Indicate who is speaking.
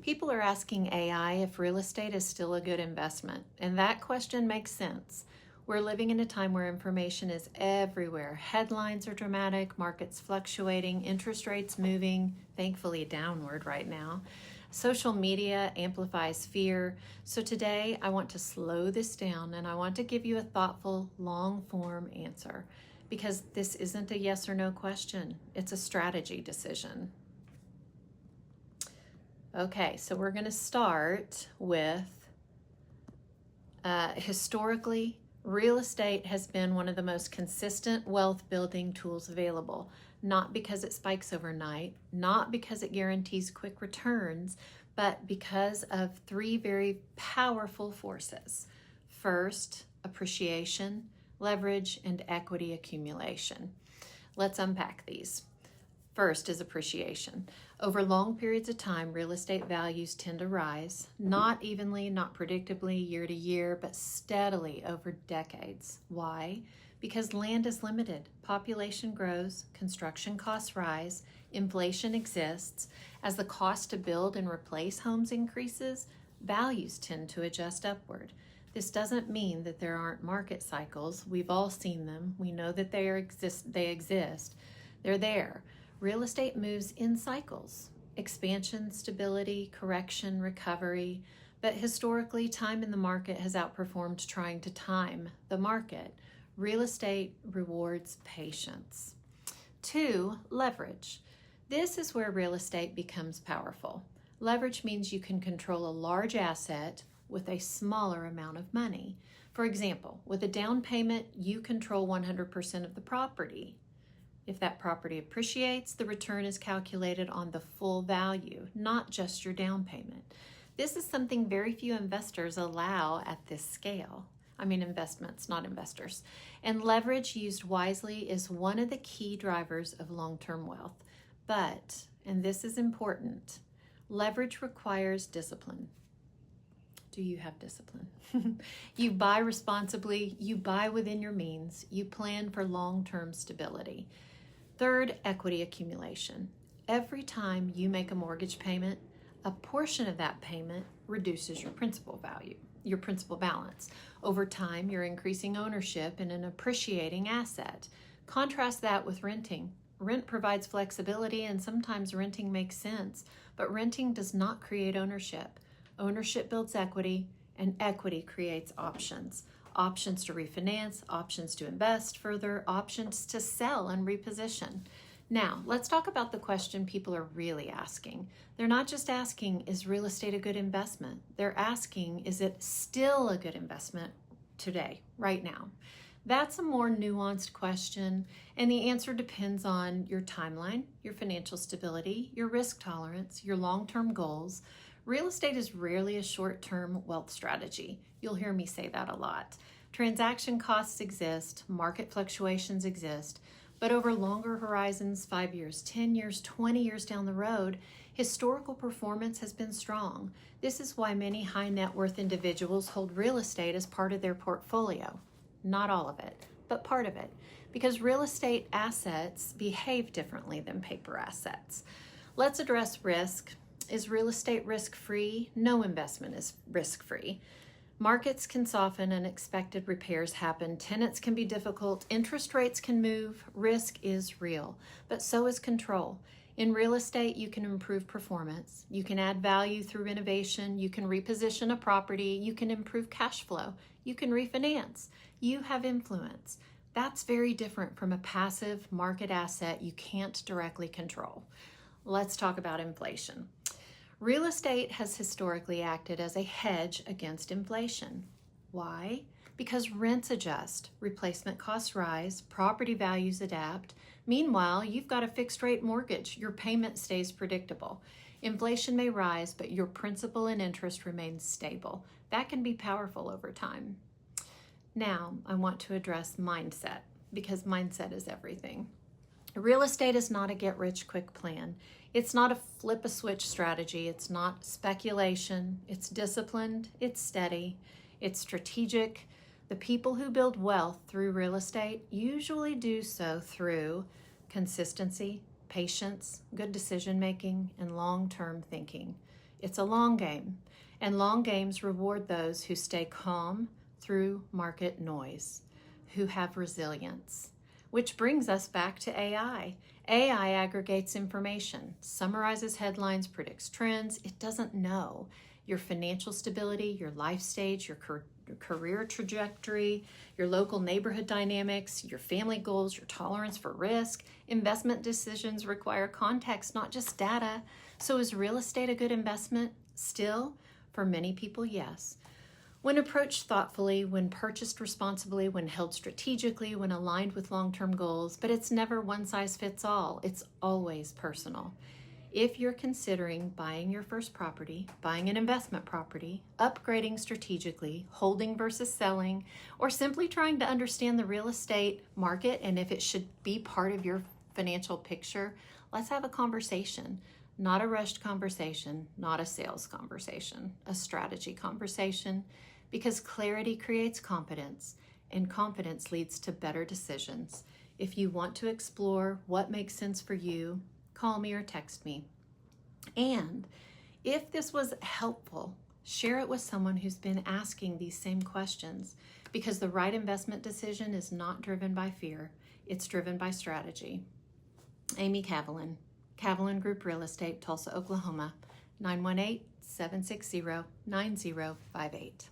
Speaker 1: People are asking AI if real estate is still a good investment, and that question makes sense. We're living in a time where information is everywhere. Headlines are dramatic, markets fluctuating, interest rates moving, thankfully downward right now. Social media amplifies fear. So today I want to slow this down and I want to give you a thoughtful, long-form answer because this isn't a yes or no question. It's a strategy decision. Okay, so we're going to start with historically, real estate has been one of the most consistent wealth building tools available, not because it spikes overnight, not because it guarantees quick returns, but because of three very powerful forces. First, appreciation, leverage, and equity accumulation. Let's unpack these. First is appreciation. Over long periods of time, real estate values tend to rise, not evenly, not predictably year to year, but steadily over decades. Why? Because land is limited, population grows, construction costs rise, inflation exists. As the cost to build and replace homes increases, values tend to adjust upward. This doesn't mean that there aren't market cycles. We've all seen them. We know that they exist. They're there. Real estate moves in cycles, expansion, stability, correction, recovery, but historically, time in the market has outperformed trying to time the market. Real estate rewards patience. 2, leverage. This is where real estate becomes powerful. Leverage means you can control a large asset with a smaller amount of money. For example, with a down payment, you control 100% of the property. If that property appreciates, the return is calculated on the full value, not just your down payment. This is something very few investors allow at this scale. Investments, not investors. And leverage used wisely is one of the key drivers of long-term wealth. But, and this is important, leverage requires discipline. Do you have discipline? You buy responsibly, you buy within your means, you plan for long-term stability. Third, equity accumulation. Every time you make a mortgage payment, a portion of that payment reduces your principal value, your principal balance. Over time, you're increasing ownership in an appreciating asset. Contrast that with renting. Rent provides flexibility and sometimes renting makes sense, but renting does not create ownership. Ownership builds equity and equity creates options. Options to refinance, options to invest further, options to sell and reposition. Now, let's talk about the question people are really asking. They're not just asking, is real estate a good investment? They're asking, is it still a good investment today, right now? That's a more nuanced question, and the answer depends on your timeline, your financial stability, your risk tolerance, your long-term goals. Real estate is rarely a short-term wealth strategy. You'll hear me say that a lot. Transaction costs exist, market fluctuations exist, but over longer horizons, 5 years, 10 years, 20 years down the road, historical performance has been strong. This is why many high net worth individuals hold real estate as part of their portfolio. Not all of it, but part of it, because real estate assets behave differently than paper assets. Let's address risk. Is real estate risk-free? No investment is risk-free. Markets can soften, unexpected repairs happen, tenants can be difficult, interest rates can move, risk is real, but so is control. In real estate, you can improve performance, you can add value through innovation, you can reposition a property, you can improve cash flow, you can refinance, you have influence. That's very different from a passive market asset you can't directly control. Let's talk about inflation. Real estate has historically acted as a hedge against inflation. Why? Because rents adjust, replacement costs rise, property values adapt. Meanwhile, you've got a fixed rate mortgage. Your payment stays predictable. Inflation may rise, but your principal and interest remains stable. That can be powerful over time. Now, I want to address mindset, because mindset is everything. Real estate is not a get-rich-quick plan. It's not a flip-a-switch strategy. It's not speculation. It's disciplined. It's steady. It's strategic. The people who build wealth through real estate usually do so through consistency, patience, good decision-making, and long-term thinking. It's a long game, and long games reward those who stay calm through market noise, who have resilience. Which brings us back to AI. AI aggregates information, summarizes headlines, predicts trends. It doesn't know your financial stability, your life stage, your career trajectory, your local neighborhood dynamics, your family goals, your tolerance for risk. Investment decisions require context, not just data. So is real estate a good investment? Still, for many people, yes. When approached thoughtfully, when purchased responsibly, when held strategically, when aligned with long-term goals, but it's never one size fits all. It's always personal. If you're considering buying your first property, buying an investment property, upgrading strategically, holding versus selling, or simply trying to understand the real estate market and if it should be part of your financial picture, let's have a conversation. Not a rushed conversation, not a sales conversation, a strategy conversation, because clarity creates confidence, and confidence leads to better decisions. If you want to explore what makes sense for you, call me or text me. And if this was helpful, share it with someone who's been asking these same questions, because the right investment decision is not driven by fear, it's driven by strategy. Amy Cavalin, Cavalin Group Real Estate, Tulsa, Oklahoma, 918-760-9058.